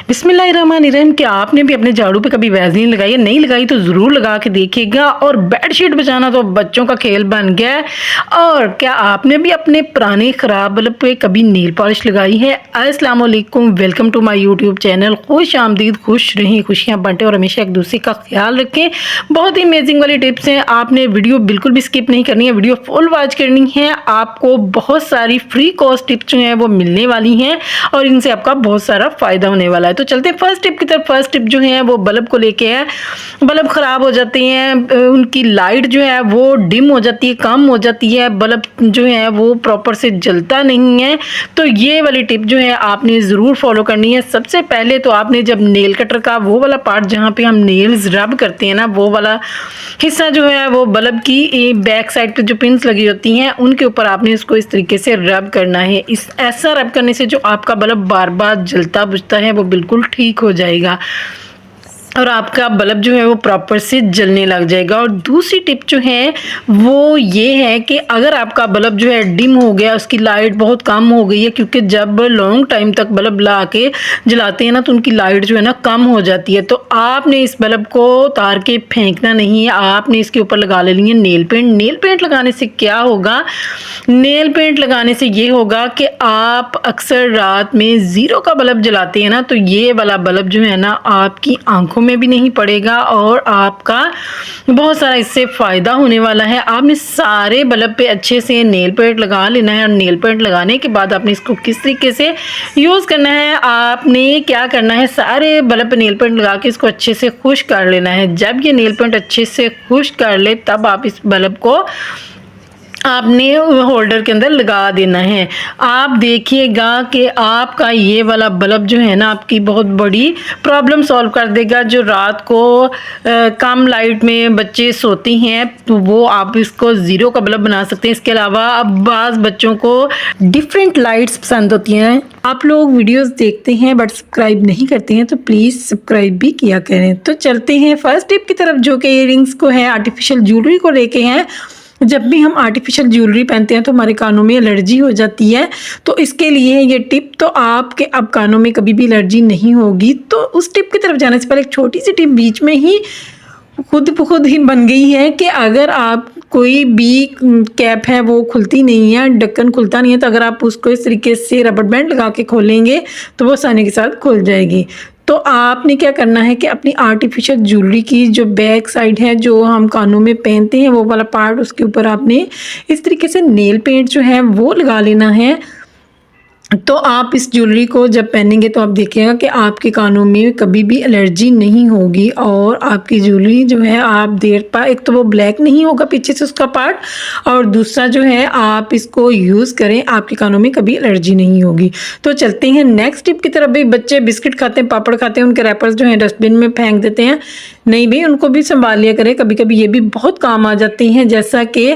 बिस्मिल्लाहिर्रहमानिर्रहीम। क्या आपने भी अपने झाड़ू पे कभी वैसलीन लगाई है? नहीं लगाई तो ज़रूर लगा के देखिएगा। और बेडशीट बचाना तो बच्चों का खेल बन गया है। और क्या आपने भी अपने पुराने ख़राब बल्ब पे कभी नेल पॉलिश लगाई है? अस्सलाम वालेकुम, welcome to my YouTube channel. खुश आमदीद, खुश रहें, खुशियाँ बांटें और हमेशा एक दूसरे का ख्याल रखें। बहुत ही अमेजिंग वाली टिप्स हैं, आपने वीडियो बिल्कुल भी स्किप नहीं करनी है, वीडियो फुल वॉच करनी है। आपको बहुत सारी फ्री कॉस्ट टिप्स जो हैं वो मिलने वाली हैं और इनसे आपका बहुत सारा फ़ायदा होने वाला है। तो चलते हैं फर्स्ट टिप की तरफ। फर्स्ट टिप जो है वो बल्ब को लेके है। बल्ब ख़राब हो जाते हैं, उनकी लाइट जो है वो डिम हो जाती है, कम हो जाती है, बल्ब जो है वो प्रॉपर से जलता नहीं है। तो ये वाली टिप जो है आपने ज़रूर फॉलो करनी है। सबसे पहले तो आपने जब नेल कटर का वो वाला पार्ट जहाँ पे हम नेल्स रब करते हैं ना, वो वाला हिस्सा जो है वो बल्ब की बैक साइड पे जो पिन्स लगी होती हैं उनके ऊपर आपने इसको इस तरीके से रब करना है। इस ऐसा रब करने से जो आपका बल्ब बार बार जलता बुझता है वो बिल्कुल ठीक हो जाएगा और आपका बल्ब जो है वो प्रॉपर से जलने लग जाएगा। और दूसरी टिप जो है वो ये है कि अगर आपका बल्ब जो है डिम हो गया, उसकी लाइट बहुत कम हो गई है, क्योंकि जब लॉन्ग टाइम तक बल्ब ला के जलाते हैं ना तो उनकी लाइट जो है ना कम हो जाती है। तो आपने इस बल्ब को उतार के फेंकना नहीं है, आपने इसके ऊपर लगा लेनी है नेल पेंट। नेल पेंट लगाने से क्या होगा? नेल पेंट लगाने से ये होगा कि आप अक्सर रात में ज़ीरो का बल्ब जलाते हैं ना, तो ये वाला बल्ब जो है ना आपकी आंखों में भी नहीं पड़ेगा और आपका बहुत सारा इससे फ़ायदा होने वाला है। आपने सारे बल्ब पे अच्छे से नेल पेंट लगा लेना है और नेल पेंट लगाने के बाद आपने इसको किस तरीके से यूज़ करना है, आपने क्या करना है, सारे बल्ब पे नेल पेंट लगा के इसको अच्छे से खुश्क कर लेना है। जब ये नेल पेंट अच्छे से खुश्क कर ले तब आप इस बल्ब को आपने होल्डर के अंदर लगा देना है। आप देखिएगा कि आपका ये वाला बल्ब जो है ना आपकी बहुत बड़ी प्रॉब्लम सॉल्व कर देगा। जो रात को कम लाइट में बच्चे सोते हैं तो वो आप इसको ज़ीरो का बल्ब बना सकते हैं। इसके अलावा अब बाज़ बच्चों को डिफरेंट लाइट्स पसंद होती हैं। आप लोग वीडियोस देखते हैं बट सब्सक्राइब नहीं करते हैं, तो प्लीज़ सब्सक्राइब भी किया करें। तो चलते हैं फर्स्ट टिप की तरफ, जो कि इयररिंग्स को है, आर्टिफिशियल ज्वेलरी को लेके हैं। जब भी हम आर्टिफिशियल ज्वेलरी पहनते हैं तो हमारे कानों में एलर्जी हो जाती है। तो इसके लिए ये टिप, तो आपके अब कानों में कभी भी एलर्जी नहीं होगी। तो उस टिप की तरफ जाने से पहले एक छोटी सी टिप बीच में ही खुद ब खुद ही बन गई है कि अगर आप कोई भी कैप है वो खुलती नहीं है, ढक्कन खुलता नहीं है, तो अगर आप उसको इस तरीके से रबर बैंड लगा के खोलेंगे तो वो आसानी के साथ खुल जाएगी। तो आपने क्या करना है कि अपनी आर्टिफिशियल ज्वेलरी की जो बैक साइड है, जो हम कानों में पहनते हैं, वो वाला पार्ट, उसके ऊपर आपने इस तरीके से नेल पेंट जो है वो लगा लेना है। तो आप इस ज्वेलरी को जब पहनेंगे तो आप देखिएगा कि आपके कानों में कभी भी एलर्जी नहीं होगी और आपकी ज्वेलरी जो है आप देर पा, एक तो वो ब्लैक नहीं होगा पीछे से उसका पार्ट, और दूसरा जो है आप इसको यूज़ करें, आपके कानों में कभी एलर्जी नहीं होगी। तो चलते हैं नेक्स्ट टिप की तरफ। भाई बच्चे बिस्किट खाते हैं, पापड़ खाते हैं, उनके रैपर्स जो हैं डस्टबिन में फेंक देते हैं। नहीं भाई, उनको भी संभाल लिया करें, कभी कभी ये भी बहुत काम आ जाते हैं। जैसा कि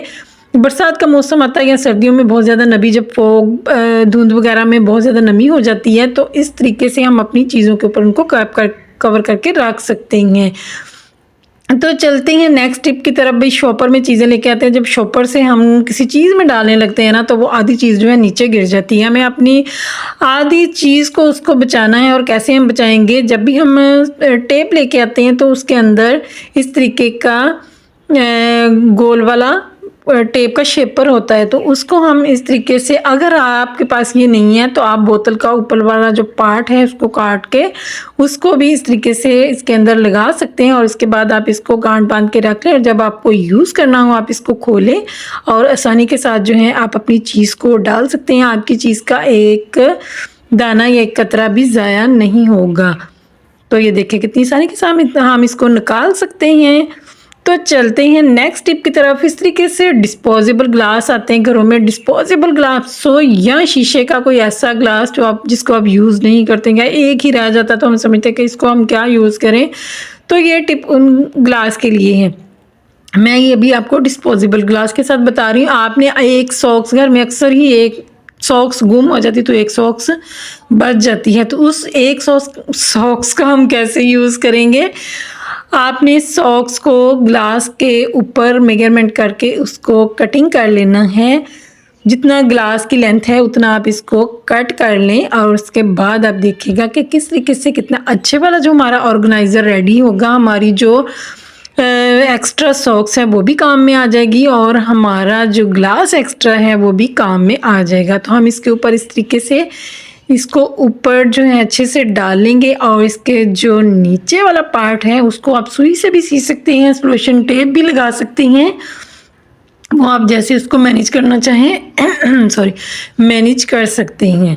बरसात का मौसम आता है या सर्दियों में बहुत ज़्यादा नमी, जब फॉग धुंध वगैरह में बहुत ज़्यादा नमी हो जाती है, तो इस तरीके से हम अपनी चीज़ों के ऊपर उनको कवर करके रख सकते हैं। तो चलते हैं नेक्स्ट टिप की तरफ। भाई शॉपर में चीज़ें लेके आते हैं, जब शॉपर से हम किसी चीज़ में डालने लगते हैं ना तो वो आधी चीज़ जो है नीचे गिर जाती है। हमें अपनी आधी चीज़ को उसको बचाना है। और कैसे हम बचाएंगे? जब भी हम टेप लेके आते हैं तो उसके अंदर इस तरीके का गोल वाला टेप का शेपर होता है, तो उसको हम इस तरीके से, अगर आपके पास ये नहीं है तो आप बोतल का ऊपर वाला जो पार्ट है उसको काट के उसको भी इस तरीके से इसके अंदर लगा सकते हैं। और इसके बाद आप इसको गांठ बांध के रख लें और जब आपको यूज़ करना हो आप इसको खोलें और आसानी के साथ जो है आप अपनी चीज़ को डाल सकते हैं। आपकी चीज़ का एक दाना या एक कतरा भी ज़ाया नहीं होगा। तो ये देखिए कितनी आसानी के साथ हम इसको निकाल सकते हैं। तो चलते हैं नेक्स्ट टिप की तरफ। इस तरीके से डिस्पोजेबल ग्लास आते हैं घरों में, डिस्पोजेबल ग्लास हो या शीशे का कोई ऐसा ग्लास जिसको आप यूज़ नहीं करते हैं, एक ही रह जाता तो हम समझते हैं कि इसको हम क्या यूज़ करें। तो ये टिप उन ग्लास के लिए है। मैं ये भी आपको डिस्पोजेबल ग्लास के साथ बता रही हूँ। आपने एक सॉक्स, घर में अक्सर ही एक सॉक्स गुम हो जाती तो एक सॉक्स बच जाती है, तो उस एक सॉक्स का हम कैसे यूज़ करेंगे? आपने सॉक्स को ग्लास के ऊपर मेजरमेंट करके उसको कटिंग कर लेना है। जितना ग्लास की लेंथ है उतना आप इसको कट कर लें और उसके बाद आप देखिएगा कि किस तरीके से कितना अच्छे वाला जो हमारा ऑर्गेनाइज़र रेडी होगा। हमारी जो एक्स्ट्रा सॉक्स है वो भी काम में आ जाएगी और हमारा जो ग्लास एक्स्ट्रा है वो भी काम में आ जाएगा। तो हम इसके ऊपर इस तरीके से इसको ऊपर जो है अच्छे से डालेंगे और इसके जो नीचे वाला पार्ट है उसको आप सुई से भी सी सकते हैं, सॉल्यूशन टेप भी लगा सकते हैं, वो आप जैसे उसको मैनेज करना चाहें सॉरी मैनेज कर सकते हैं।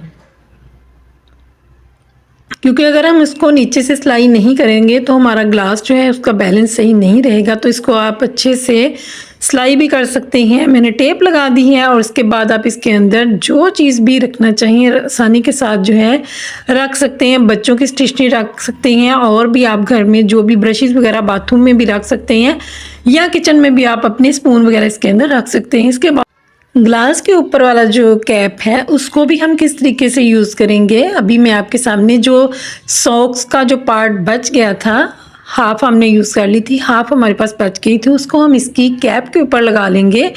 क्योंकि अगर हम इसको नीचे से सिलाई नहीं करेंगे तो हमारा ग्लास जो है उसका बैलेंस सही नहीं रहेगा। तो इसको आप अच्छे से सिलाई भी कर सकते हैं। मैंने टेप लगा दी है और उसके बाद आप इसके अंदर जो चीज़ भी रखना चाहिए आसानी के साथ जो है रख सकते हैं। बच्चों की स्टेशनरी रख सकते हैं और भी आप घर में जो भी ब्रशेस वगैरह बाथरूम में भी रख सकते हैं या किचन में भी आप अपने स्पून वगैरह इसके अंदर रख सकते हैं। इसके बाद ग्लास के ऊपर वाला जो कैप है उसको भी हम किस तरीके से यूज़ करेंगे, अभी मैं आपके सामने जो सॉक्स का जो पार्ट बच गया था, हाफ हमने यूज़ कर ली थी, हाफ हमारे पास बच गई थी, उसको हम इसकी कैप के ऊपर लगा लेंगे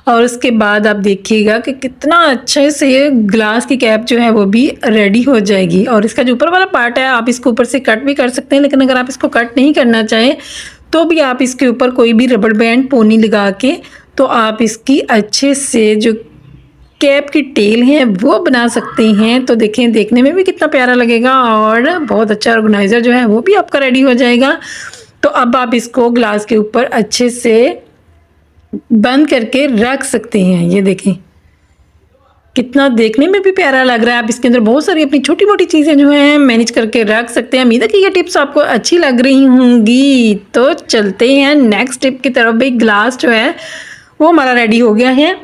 और उसके बाद आप देखिएगा कि कितना अच्छे से ग्लास की कैप जो है वो भी रेडी हो जाएगी। और इसका जो ऊपर वाला पार्ट है आप इसको ऊपर से कट भी कर सकते हैं, लेकिन अगर आप इसको कट नहीं करना चाहें तो भी आप इसके ऊपर कोई भी रबड़ बैंड पोनी लगा के तो आप इसकी अच्छे से जो कैप की टेल है वो बना सकते हैं। तो देखें देखने में भी कितना प्यारा लगेगा और बहुत अच्छा ऑर्गेनाइज़र जो है वो भी आपका रेडी हो जाएगा। तो अब आप इसको ग्लास के ऊपर अच्छे से बंद करके रख सकते हैं। ये देखें कितना देखने में भी प्यारा लग रहा है। आप इसके अंदर बहुत सारी अपनी छोटी मोटी चीज़ें जो हैं मैनेज करके रख सकते हैं। उम्मीद है कि ये टिप्स आपको अच्छी लग रही होंगी। तो चलते हैं नेक्स्ट टिप की तरफ। भाई ग्लास जो है वो हमारा रेडी हो गया है।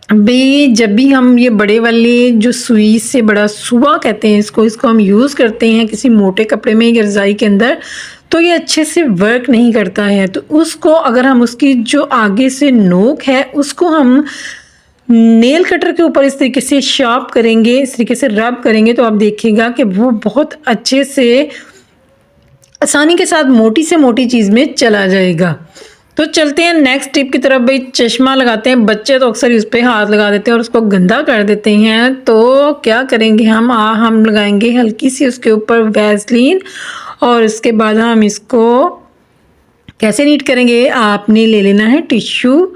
भाई जब भी हम ये बड़े वाले जो सुई से बड़ा सुआ कहते हैं इसको हम यूज़ करते हैं किसी मोटे कपड़े में या रज़ाई के अंदर, तो ये अच्छे से वर्क नहीं करता है। तो उसको अगर हम उसकी जो आगे से नोक है उसको हम नेल कटर के ऊपर इस तरीके से शार्प करेंगे, इस तरीके से रब करेंगे तो आप देखिएगा कि वो बहुत अच्छे से आसानी के साथ मोटी से मोटी चीज़ में चला जाएगा। तो चलते हैं नेक्स्ट टिप की तरफ। भाई चश्मा लगाते हैं बच्चे तो अक्सर उस पर हाथ लगा देते हैं और उसको गंदा कर देते हैं। तो क्या करेंगे हम लगाएंगे हल्की सी उसके ऊपर वैसलीन और उसके बाद हम इसको कैसे नीट करेंगे, आपने ले लेना है टिश्यू,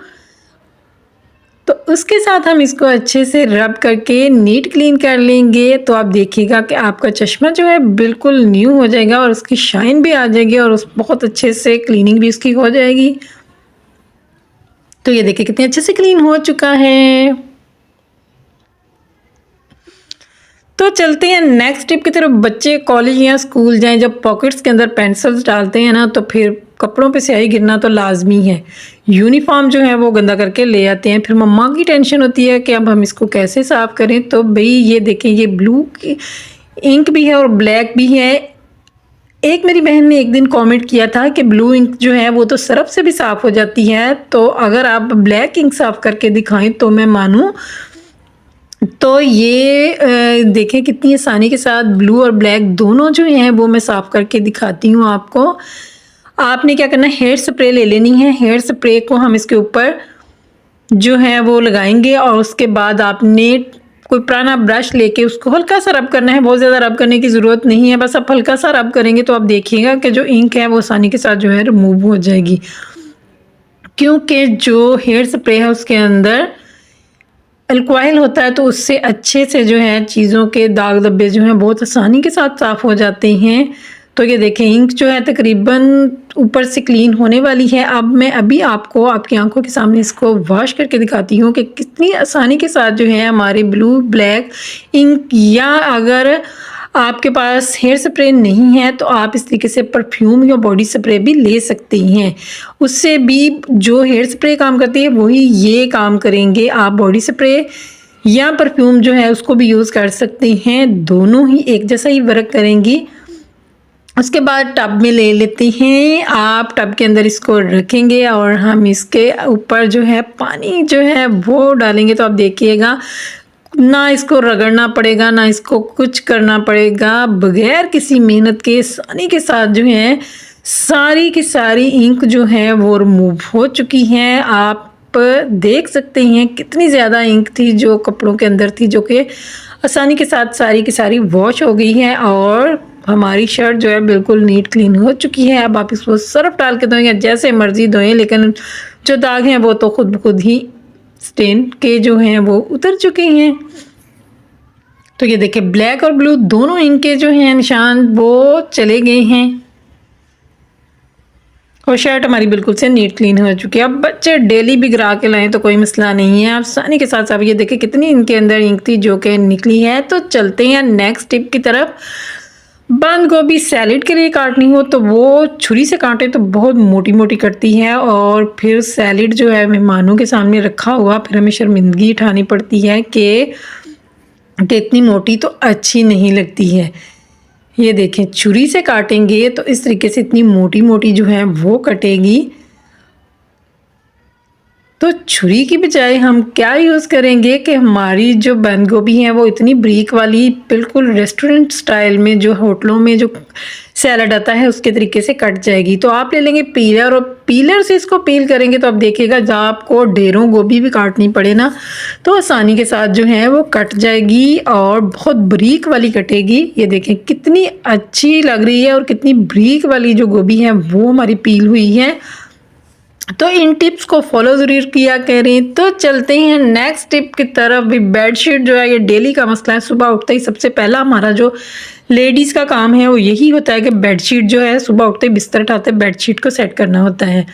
तो उसके साथ हम इसको अच्छे से रब करके नीट क्लीन कर लेंगे। तो आप देखिएगा कि आपका चश्मा जो है बिल्कुल न्यू हो जाएगा और उसकी शाइन भी आ जाएगी और उस बहुत अच्छे से क्लीनिंग भी उसकी हो जाएगी। तो ये देखिए कितने अच्छे से क्लीन हो चुका है। तो चलते हैं नेक्स्ट टिप की तरफ। बच्चे कॉलेज या स्कूल जाएं, जब पॉकेट्स के अंदर पेंसिल्स डालते हैं ना तो फिर कपड़ों पे स्याही गिरना तो लाजमी है। यूनिफॉर्म जो है वो गंदा करके ले आते हैं, फिर मम्मा की टेंशन होती है कि अब हम इसको कैसे साफ़ करें। तो भाई ये देखें ये ब्लू इंक भी है और ब्लैक भी है। एक मेरी बहन ने एक दिन कमेंट किया था कि ब्लू इंक जो है वो तो सरफ से भी साफ़ हो जाती है, तो अगर आप ब्लैक इंक साफ़ करके दिखाएं तो मैं मानूँ। तो ये देखें कितनी आसानी के साथ ब्लू और ब्लैक दोनों जो हैं वो मैं साफ़ करके दिखाती हूँ आपको। आपने क्या करना है, हेयर स्प्रे ले लेनी है। हेयर स्प्रे को हम इसके ऊपर जो है वो लगाएंगे और उसके बाद आपने कोई पुराना ब्रश लेके उसको हल्का सा रब करना है। बहुत ज़्यादा रब करने की ज़रूरत नहीं है, बस आप हल्का सा रब करेंगे तो आप देखिएगा कि जो इंक है वो आसानी के साथ जो है रिमूव हो जाएगी। क्योंकि जो हेयर स्प्रे है उसके अंदर अल्कोहल होता है तो उससे अच्छे से जो है चीज़ों के दाग धब्बे जो हैं बहुत आसानी के साथ साफ़ हो जाते हैं। तो ये देखें इंक जो है तकरीबन ऊपर से क्लीन होने वाली है। अब मैं अभी आपको आपकी आंखों के सामने इसको वॉश करके दिखाती हूँ कि कितनी आसानी के साथ जो है हमारे ब्लू ब्लैक इंक, या अगर आपके पास हेयर स्प्रे नहीं है तो आप इस तरीके से परफ्यूम या बॉडी स्प्रे भी ले सकते हैं। उससे भी जो हेयर स्प्रे काम करती है वही ये काम करेंगे। आप बॉडी स्प्रे या परफ्यूम जो है उसको भी यूज़ कर सकते हैं, दोनों ही एक जैसा ही वर्क करेंगी। उसके बाद टब में ले लेते हैं। आप टब के अंदर इसको रखेंगे और हम इसके ऊपर जो है पानी जो है वो डालेंगे। तो आप देखिएगा ना इसको रगड़ना पड़ेगा ना इसको कुछ करना पड़ेगा, बगैर किसी मेहनत के आसानी के साथ जो है सारी की सारी इंक जो है वो रिमूव हो चुकी है। आप देख सकते हैं कितनी ज़्यादा इंक थी जो कपड़ों के अंदर थी, जो कि आसानी के साथ सारी की सारी वॉश हो गई है और हमारी शर्ट जो है बिल्कुल नीट क्लीन हो चुकी है। अब आप इसको सर्फ डाल के धोएं या जैसे मर्जी धोएं, लेकिन जो दाग हैं वो तो खुद ब खुद ही स्टेन के जो हैं वो उतर चुके हैं। तो ये देखिए ब्लैक और ब्लू दोनों इंक के जो हैं निशान वो चले गए हैं और शर्ट हमारी बिल्कुल से नीट क्लीन हो चुकी है। अब बच्चे डेली भी गिरा के लाएं तो कोई मसला नहीं है। आप आसानी के साथ साथ ये देखिए कितनी इनके अंदर इंक थी जो कि निकली है। तो चलते हैं नेक्स्ट टिप की तरफ। बंद गोभी सैलेड के लिए काटनी हो तो वो छुरी से काटें तो बहुत मोटी मोटी कटती है और फिर सैलेड जो है मेहमानों के सामने रखा हुआ फिर हमें शर्मिंदगी उठानी पड़ती है कि इतनी मोटी तो अच्छी नहीं लगती है। ये देखें छुरी से काटेंगे तो इस तरीके से इतनी मोटी मोटी जो है वो कटेगी। तो छुरी की बजाय हम क्या यूज़ करेंगे कि हमारी जो बंद गोभी है वो इतनी ब्रीक वाली बिल्कुल रेस्टोरेंट स्टाइल में जो होटलों में जो सैलड आता है उसके तरीके से कट जाएगी। तो आप ले लेंगे पीलर और पीलर से इसको पील करेंगे तो आप देखिएगा जब आपको ढेरों गोभी भी काटनी पड़े ना तो आसानी के साथ जो है वो कट जाएगी और बहुत ब्रीक वाली कटेगी। ये देखें कितनी अच्छी लग रही है और कितनी ब्रीक वाली जो गोभी है वो हमारी पील हुई है। तो इन टिप्स को फॉलो ज़रूर किया करें। तो चलते हैं नेक्स्ट टिप की तरफ। भी बेडशीट जो है ये डेली का मसला है। सुबह उठते ही सबसे पहला हमारा जो लेडीज़ का काम है वो यही होता है कि बेडशीट जो है सुबह उठते ही बिस्तर उठाते बेडशीट को सेट करना होता है।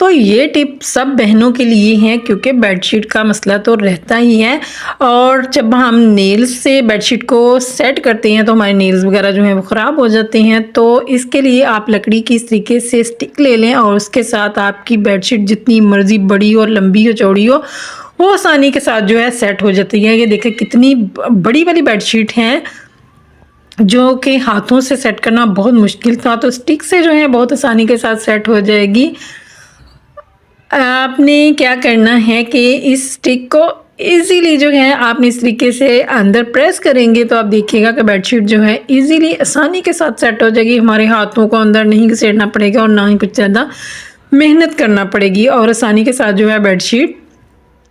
तो ये टिप सब बहनों के लिए हैं क्योंकि बेडशीट का मसला तो रहता ही है और जब हम नेल्स से बेडशीट को सेट करते हैं तो हमारे नेल्स वगैरह जो हैं वो ख़राब हो जाते हैं। तो इसके लिए आप लकड़ी की इस तरीके से स्टिक ले लें और उसके साथ आपकी बेडशीट जितनी मर्ज़ी बड़ी और लंबी हो चौड़ी हो वो आसानी के साथ जो है सेट हो जाती है। ये देखें कितनी बड़ी वाली बेडशीट हैं जो कि हाथों से सेट करना बहुत मुश्किल था, तो स्टिक से जो है बहुत आसानी के साथ सेट हो जाएगी। आपने क्या करना है कि इस स्टिक को इजीली जो है आपने इस तरीके से अंदर प्रेस करेंगे तो आप देखिएगा कि बेडशीट जो है इजीली आसानी के साथ सेट हो जाएगी। हमारे हाथों को अंदर नहीं घसीटना पड़ेगा और ना ही कुछ ज़्यादा मेहनत करना पड़ेगी और आसानी के साथ जो है बेडशीट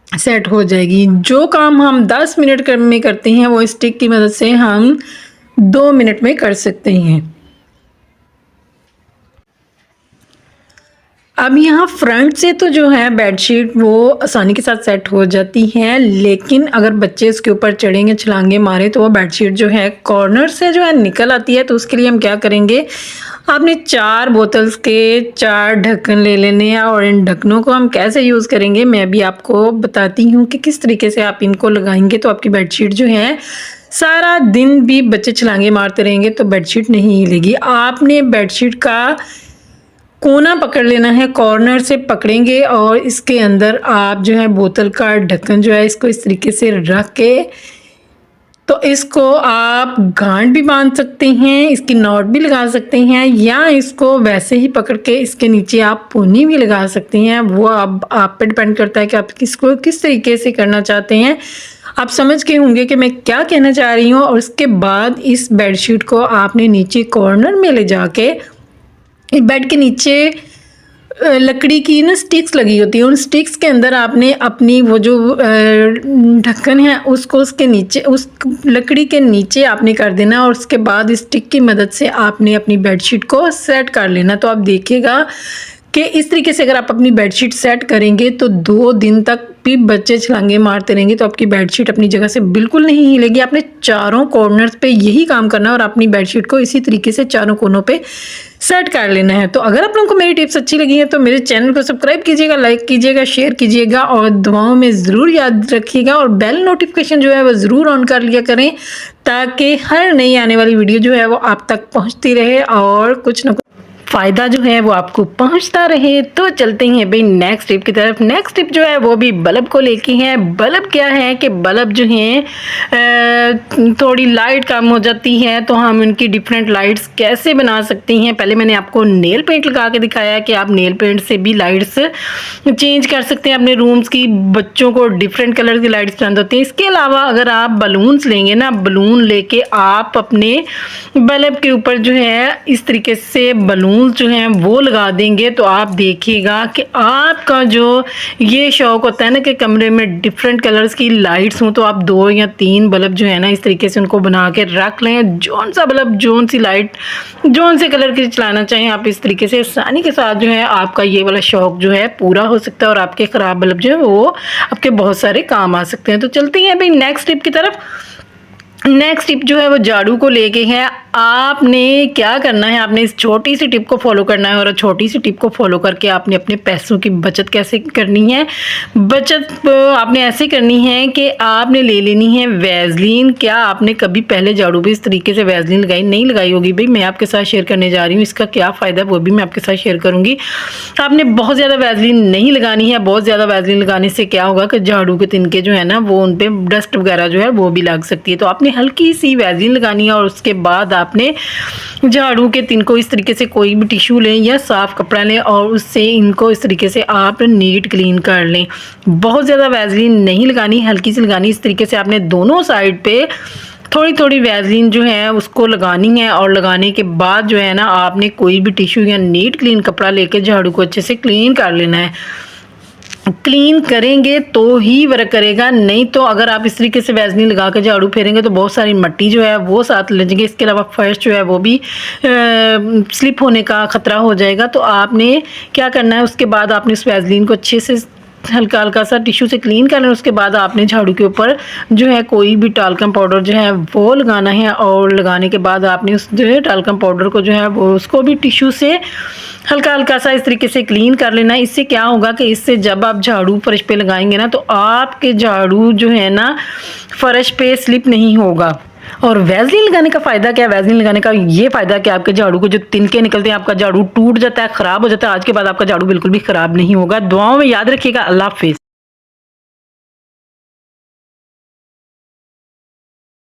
सेट हो जाएगी। जो काम हम 10 मिनट में करते हैं वो स्टिक की मदद से हम 2 मिनट में कर सकते हैं। अब यहाँ फ्रंट से तो जो है बेडशीट वो आसानी के साथ सेट हो जाती है, लेकिन अगर बच्चे इसके ऊपर चढ़ेंगे छलांगे मारे तो वो बेडशीट जो है कॉर्नर से जो है निकल आती है। तो उसके लिए हम क्या करेंगे, आपने 4 बोतल्स के 4 ढक्कन ले लेने हैं और इन ढक्कनों को हम कैसे यूज़ करेंगे मैं भी आपको बताती हूँ कि किस तरीके से आप इनको लगाएंगे तो आपकी बेडशीट जो है सारा दिन भी बच्चे छलांगे मारते रहेंगे तो बेडशीट नहीं हिलेगी। आपने बेडशीट का कोना पकड़ लेना है, कॉर्नर से पकड़ेंगे और इसके अंदर आप जो है बोतल का ढक्कन जो है इसको इस तरीके से रख के तो इसको आप गांठ भी बांध सकते हैं, इसकी नॉट भी लगा सकते हैं या इसको वैसे ही पकड़ के इसके नीचे आप पोनी भी लगा सकते हैं। वो अब आप पे डिपेंड करता है कि आप किसको किस तरीके से करना चाहते हैं। आप समझ गए होंगे कि मैं क्या कहना चाह रही हूँ। और उसके बाद इस बेडशीट को आपने नीचे कॉर्नर में ले जाके बेड के नीचे लकड़ी की ना स्टिक्स लगी होती है, उन स्टिक्स के अंदर आपने अपनी वो जो ढक्कन है उसको उसके नीचे उस लकड़ी के नीचे आपने कर देना और उसके बाद स्टिक की मदद से आपने अपनी बेडशीट को सेट कर लेना। तो आप देखिएगा कि इस तरीके से अगर आप अपनी बेडशीट सेट करेंगे तो 2 दिन तक भी बच्चे छलांगे मारते रहेंगे तो आपकी बेडशीट अपनी जगह से बिल्कुल नहीं हिलेगी। आपने चारों कॉर्नर्स पे यही काम करना है और अपनी बेडशीट को इसी तरीके से चारों कोनों पे सेट कर लेना है। तो अगर आप लोगों को मेरी टिप्स अच्छी लगी है तो मेरे चैनल को सब्सक्राइब कीजिएगा, लाइक कीजिएगा, शेयर कीजिएगा और दुआओं में ज़रूर याद रखिएगा और बेल नोटिफिकेशन जो है वो ज़रूर ऑन कर लिया करें ताकि हर नई आने वाली वीडियो जो है वो आप तक पहुँचती रहे और कुछ ना कुछ फ़ायदा जो है वो आपको पहुंचता रहे। तो चलते हैं भाई नेक्स्ट टिप की तरफ। नेक्स्ट टिप जो है वो भी बल्ब को लेके है। बल्ब क्या है कि बल्ब जो हैं थोड़ी लाइट कम हो जाती है तो हम उनकी डिफरेंट लाइट्स कैसे बना सकते हैं। पहले मैंने आपको नेल पेंट लगा के दिखाया कि आप नेल पेंट से भी लाइट्स चेंज कर सकते हैं अपने रूम्स की। बच्चों को डिफरेंट कलर की लाइट्स पसंद होती हैं। इसके अलावा अगर आप बलून्स लेंगे ना, बलून लेके आप अपने बल्ब के ऊपर जो है इस तरीके से बलून बलून जो हैं वो लगा देंगे तो आप देखिएगा कि आपका जो ये शौक होता है ना कि कमरे में डिफरेंट कलर्स की लाइट्स हों, तो आप 2 या 3 बल्ब जो है ना इस तरीके से उनको बना के रख लें। जौन सा बल्ब, जौन सी लाइट, जौन से कलर की चलाना चाहें आप इस तरीके से आसानी के साथ जो है आपका ये वाला शौक जो है पूरा हो सकता है और आपके ख़राब बल्ब जो है वो आपके बहुत सारे काम आ सकते हैं। तो चलते हैं अभी नेक्स्ट टिप की तरफ। नेक्स्ट टिप जो है वो झाड़ू को लेके है। आपने क्या करना है, आपने इस छोटी सी टिप को फॉलो करना है और छोटी सी टिप को फॉलो करके आपने अपने पैसों की बचत कैसे करनी है। बचत आपने ऐसे करनी है कि आपने ले लेनी है वैसलीन। क्या आपने कभी पहले झाड़ू पे इस तरीके से वैसलीन लगाई नहीं लगाई होगी? भाई मैं आपके साथ शेयर करने जा रही हूँ, इसका क्या फ़ायदा है वो भी मैं आपके साथ शेयर करूँगी। आपने बहुत ज़्यादा वैसलीन नहीं लगानी है। बहुत ज़्यादा वैसलीन लगाने से क्या होगा कि झाड़ू के तिनके जो है ना वो उन पर डस्ट वगैरह जो है वो भी लग सकती है। तो आपने हल्की सी वैसलीन लगानी है और उसके बाद आपने झाड़ू के तिनको इस तरीके से कोई भी टिश्यू लें या साफ़ कपड़ा लें और उससे इनको इस तरीके से आप नीट क्लीन कर लें। बहुत ज़्यादा वैसलीन नहीं लगानी, हल्की सी लगानी। इस तरीके से आपने दोनों साइड पे थोड़ी थोड़ी वैसलीन जो है उसको लगानी है और लगाने के बाद जो है ना आपने कोई भी टिश्यू या नीट क्लीन कपड़ा लेके झाड़ू को अच्छे से क्लीन कर लेना है। क्लीन करेंगे तो ही वर्क करेगा, नहीं तो अगर आप इस तरीके से वैसलीन लगा के झाड़ू फेरेंगे तो बहुत सारी मिट्टी जो है वो साथ लगेंगे। इसके अलावा फर्श जो है वो भी स्लिप होने का ख़तरा हो जाएगा। तो आपने क्या करना है, उसके बाद आपने उस वैसलीन को अच्छे से हल्का हल्का सा टिश्यू से क्लीन करना है। उसके बाद आपने झाड़ू के ऊपर जो है कोई भी टाल्कम पाउडर जो है वो लगाना है और लगाने के बाद आपने उस जो है टाल्कम पाउडर को जो है वो उसको भी टिश्यू से हल्का हल्का सा इस तरीके से क्लीन कर लेना है। इससे क्या होगा कि इससे जब आप झाड़ू फर्श पे लगाएंगे ना तो आपके झाड़ू जो है ना फर्श पे स्लिप नहीं होगा। और वैसलीन लगाने का फ़ायदा क्या है? वैसलीन लगाने का ये फ़ायदा कि आपके झाड़ू को जो तिनके निकलते हैं आपका झाड़ू टूट जाता है, ख़राब हो जाता है। आज के बाद आपका झाड़ू बिल्कुल भी ख़राब नहीं होगा। दुआओं में याद रखिएगा। अल्लाह हाफ़िज़।